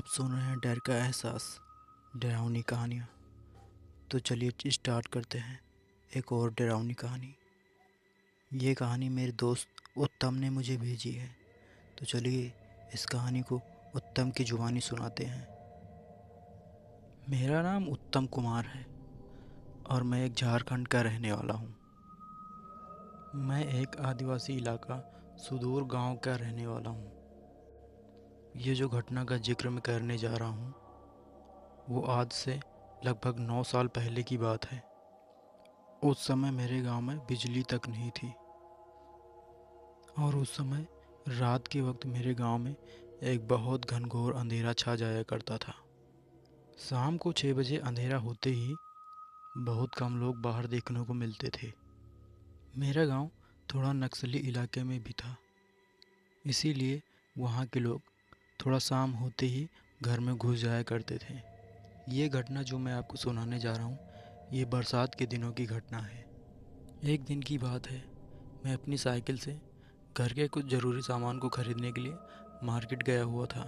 आप सुन रहे हैं डर का एहसास, डरावनी कहानियाँ। तो चलिए स्टार्ट करते हैं एक और डरावनी कहानी। ये कहानी मेरे दोस्त उत्तम ने मुझे भेजी है। तो चलिए इस कहानी को उत्तम की जुबानी सुनाते हैं। मेरा नाम उत्तम कुमार है और मैं एक झारखंड का रहने वाला हूँ। मैं एक आदिवासी इलाका सुदूर गांव का रहने वाला हूँ। ये जो घटना का जिक्र मैं करने जा रहा हूँ वो आज से लगभग 9 साल पहले की बात है। उस समय मेरे गांव में बिजली तक नहीं थी और उस समय रात के वक्त मेरे गांव में एक बहुत घनघोर अंधेरा छा जाया करता था। शाम को 6 बजे अंधेरा होते ही बहुत कम लोग बाहर देखने को मिलते थे। मेरा गांव थोड़ा नक्सली इलाके में भी था, इसीलिए वहाँ के लोग थोड़ा शाम होते ही घर में घुस जाया करते थे। ये घटना जो मैं आपको सुनाने जा रहा हूँ ये बरसात के दिनों की घटना है। एक दिन की बात है, मैं अपनी साइकिल से घर के कुछ ज़रूरी सामान को ख़रीदने के लिए मार्केट गया हुआ था,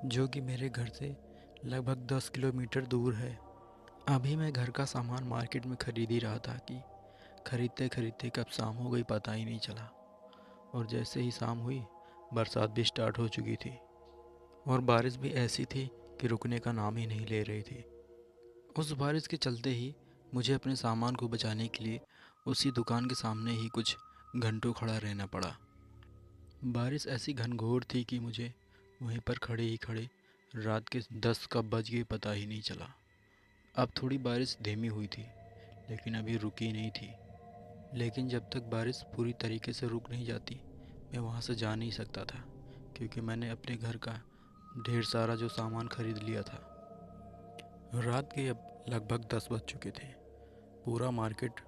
जो कि मेरे घर से लगभग 10 किलोमीटर दूर है। अभी मैं घर का सामान मार्केट में ख़रीद ही रहा था कि ख़रीदते ख़रीदते कब शाम हो गई पता ही नहीं चला। और जैसे ही शाम हुई बरसात भी स्टार्ट हो चुकी थी और बारिश भी ऐसी थी कि रुकने का नाम ही नहीं ले रही थी। उस बारिश के चलते ही मुझे अपने सामान को बचाने के लिए उसी दुकान के सामने ही कुछ घंटों खड़ा रहना पड़ा। बारिश ऐसी घनघोर थी कि मुझे वहीं पर खड़े ही खड़े रात के 10 कब बज गए पता ही नहीं चला। अब थोड़ी बारिश धीमी हुई थी लेकिन अभी रुकी नहीं थी। लेकिन जब तक बारिश पूरी तरीके से रुक नहीं जाती मैं वहाँ से जा नहीं सकता था, क्योंकि मैंने अपने घर का ढेर सारा जो सामान खरीद लिया था। रात के अब लगभग 10 बज चुके थे। पूरा मार्केट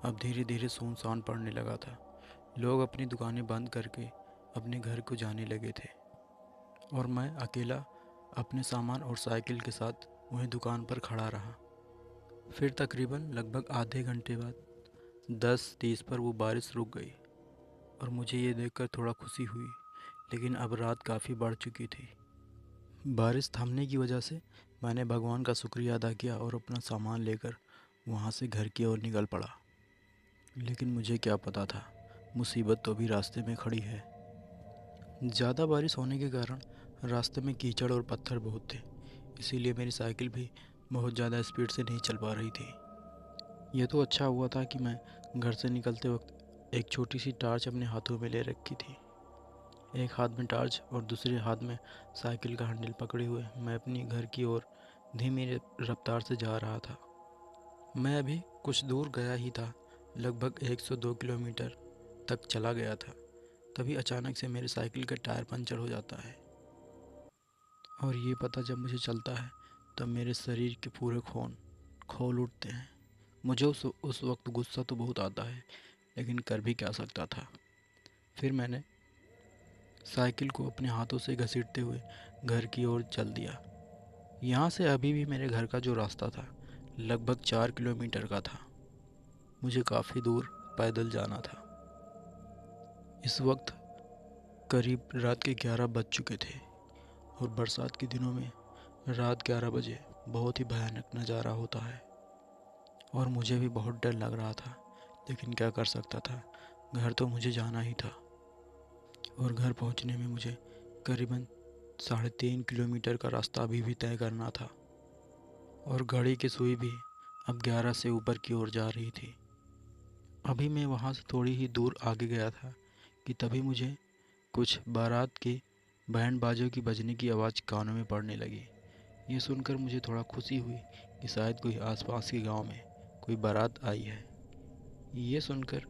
अब धीरे धीरे सुनसान पड़ने लगा था। लोग अपनी दुकानें बंद करके अपने घर को जाने लगे थे और मैं अकेला अपने सामान और साइकिल के साथ वहीं दुकान पर खड़ा रहा। फिर तकरीबन लगभग आधे घंटे बाद 10:30 पर वो बारिश रुक गई और मुझे ये देखकर थोड़ा खुशी हुई, लेकिन अब रात काफ़ी बढ़ चुकी थी। बारिश थमने की वजह से मैंने भगवान का शुक्रिया अदा किया और अपना सामान लेकर वहाँ से घर की ओर निकल पड़ा। लेकिन मुझे क्या पता था मुसीबत तो अभी रास्ते में खड़ी है। ज़्यादा बारिश होने के कारण रास्ते में कीचड़ और पत्थर बहुत थे, इसीलिए मेरी साइकिल भी बहुत ज़्यादा स्पीड से नहीं चल पा रही थी। यह तो अच्छा हुआ था कि मैं घर से निकलते वक्त एक छोटी सी टार्च अपने हाथों में ले रखी थी। एक हाथ में टार्च और दूसरे हाथ में साइकिल का हैंडल पकड़े हुए मैं अपनी घर की ओर धीमी रफ्तार से जा रहा था। मैं अभी कुछ दूर गया ही था, लगभग 102 किलोमीटर तक चला गया था। तभी अचानक से मेरे साइकिल का टायर पंचर हो जाता है और ये पता जब मुझे चलता है तब मेरे शरीर के पूरे खून खोल उठते हैं। मुझे उस वक्त गुस्सा तो बहुत आता है, लेकिन कर भी क्या सकता था। फिर मैंने साइकिल को अपने हाथों से घसीटते हुए घर की ओर चल दिया। यहाँ से अभी भी मेरे घर का जो रास्ता था लगभग 4 किलोमीटर का था। मुझे काफ़ी दूर पैदल जाना था। इस वक्त करीब रात के 11 बज चुके थे और बरसात के दिनों में रात 11 बजे बहुत ही भयानक नज़ारा होता है और मुझे भी बहुत डर लग रहा था, लेकिन क्या कर सकता था, घर तो मुझे जाना ही था। और घर पहुंचने में मुझे करीबन 3.5 किलोमीटर का रास्ता अभी भी तय करना था और घड़ी की सुई भी अब 11 से ऊपर की ओर जा रही थी। अभी मैं वहाँ से थोड़ी ही दूर आगे गया था कि तभी मुझे कुछ बारात के बैंड बाजों की बजने की आवाज़ कानों में पड़ने लगी। ये सुनकर मुझे थोड़ा खुशी हुई कि शायद कोई आसपास के गांव में कोई बारात आई है। ये सुनकर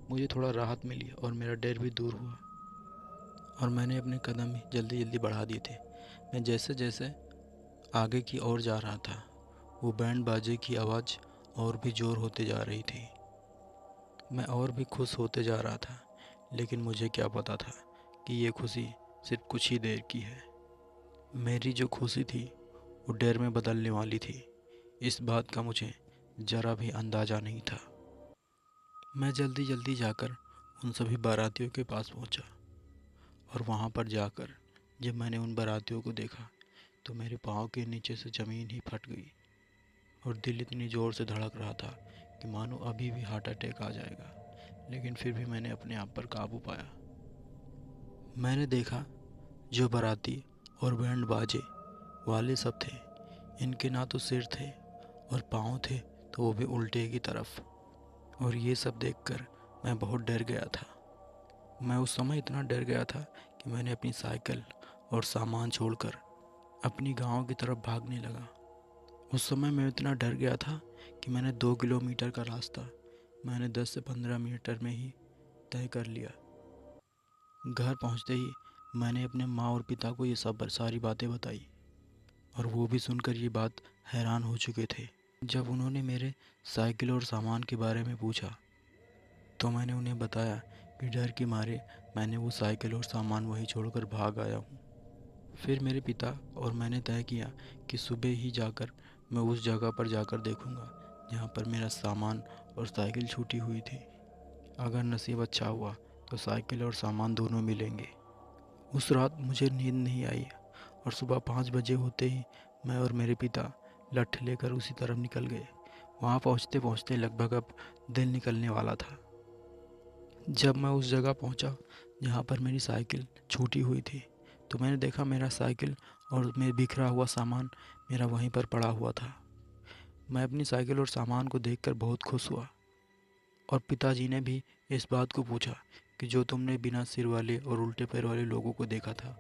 मुझे थोड़ा राहत मिली और मेरा डर भी दूर हुआ और मैंने अपने कदम भी जल्दी जल्दी बढ़ा दिए थे। मैं जैसे जैसे आगे की ओर जा रहा था वो बैंड बाजे की आवाज़ और भी ज़ोर होते जा रही थी। मैं और भी खुश होते जा रहा था, लेकिन मुझे क्या पता था कि ये खुशी सिर्फ कुछ ही देर की है। मेरी जो खुशी थी वो डर में बदलने वाली थी, इस बात का मुझे ज़रा भी अंदाज़ा नहीं था। मैं जल्दी जल्दी जाकर उन सभी बारातियों के पास पहुंचा और वहां पर जाकर जब मैंने उन बारातियों को देखा तो मेरे पाँव के नीचे से ज़मीन ही फट गई और दिल इतनी ज़ोर से धड़क रहा था कि मानो अभी भी हार्ट अटैक आ जाएगा। लेकिन फिर भी मैंने अपने आप पर काबू पाया। मैंने देखा जो बाराती और बैंड बाजे वाले सब थे, इनके ना तो सिर थे और पाँव थे, तो वो भी उल्टे की तरफ। और ये सब देखकर मैं बहुत डर गया था। मैं उस समय इतना डर गया था कि मैंने अपनी साइकिल और सामान छोड़कर अपनी गांव की तरफ भागने लगा। उस समय मैं इतना डर गया था कि मैंने 2 किलोमीटर का रास्ता मैंने 10 से 15 मिनट में ही तय कर लिया। घर पहुंचते ही मैंने अपने माँ और पिता को ये सब सारी बातें बताई और वो भी सुनकर ये बात हैरान हो चुके थे। जब उन्होंने मेरे साइकिल और सामान के बारे में पूछा तो मैंने उन्हें बताया कि डर के मारे मैंने वो साइकिल और सामान वहीं छोड़कर भाग आया हूँ। फिर मेरे पिता और मैंने तय किया कि सुबह ही जाकर मैं उस जगह पर जाकर देखूँगा जहाँ पर मेरा सामान और साइकिल छूटी हुई थी। अगर नसीब अच्छा हुआ तो साइकिल और सामान दोनों मिलेंगे। उस रात मुझे नींद नहीं आई और सुबह 5 बजे होते ही मैं और मेरे पिता लठ लेकर उसी तरफ निकल गए। वहाँ पहुँचते पहुँचते लगभग अब दिन निकलने वाला था। जब मैं उस जगह पहुँचा जहाँ पर मेरी साइकिल छूटी हुई थी, तो मैंने देखा मेरा साइकिल और मेरा बिखरा हुआ सामान मेरा वहीं पर पड़ा हुआ था। मैं अपनी साइकिल और सामान को देखकर बहुत खुश हुआ और पिताजी ने भी इस बात को पूछा कि जो तुमने बिना सिर वाले और उल्टे पैर वाले लोगों को देखा था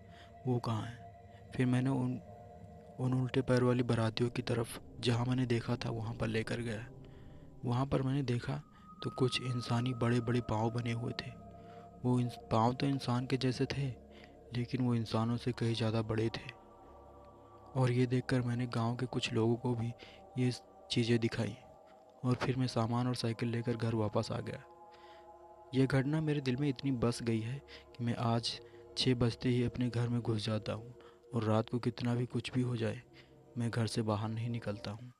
वो कहाँ है। फिर मैंने उन उल्टे पैर वाली बारातियों की तरफ जहाँ मैंने देखा था वहाँ पर लेकर गया। वहाँ पर मैंने देखा तो कुछ इंसानी बड़े बड़े पाँव बने हुए थे। वो पाँव तो इंसान के जैसे थे, लेकिन वो इंसानों से कहीं ज़्यादा बड़े थे। और ये देखकर मैंने गांव के कुछ लोगों को भी ये चीज़ें दिखाई और फिर मैं सामान और साइकिल लेकर घर वापस आ गया। ये घटना मेरे दिल में इतनी बस गई है कि मैं आज 6 बजते ही अपने घर में घुस जाता हूँ और रात को कितना भी कुछ भी हो जाए मैं घर से बाहर नहीं निकलता हूँ।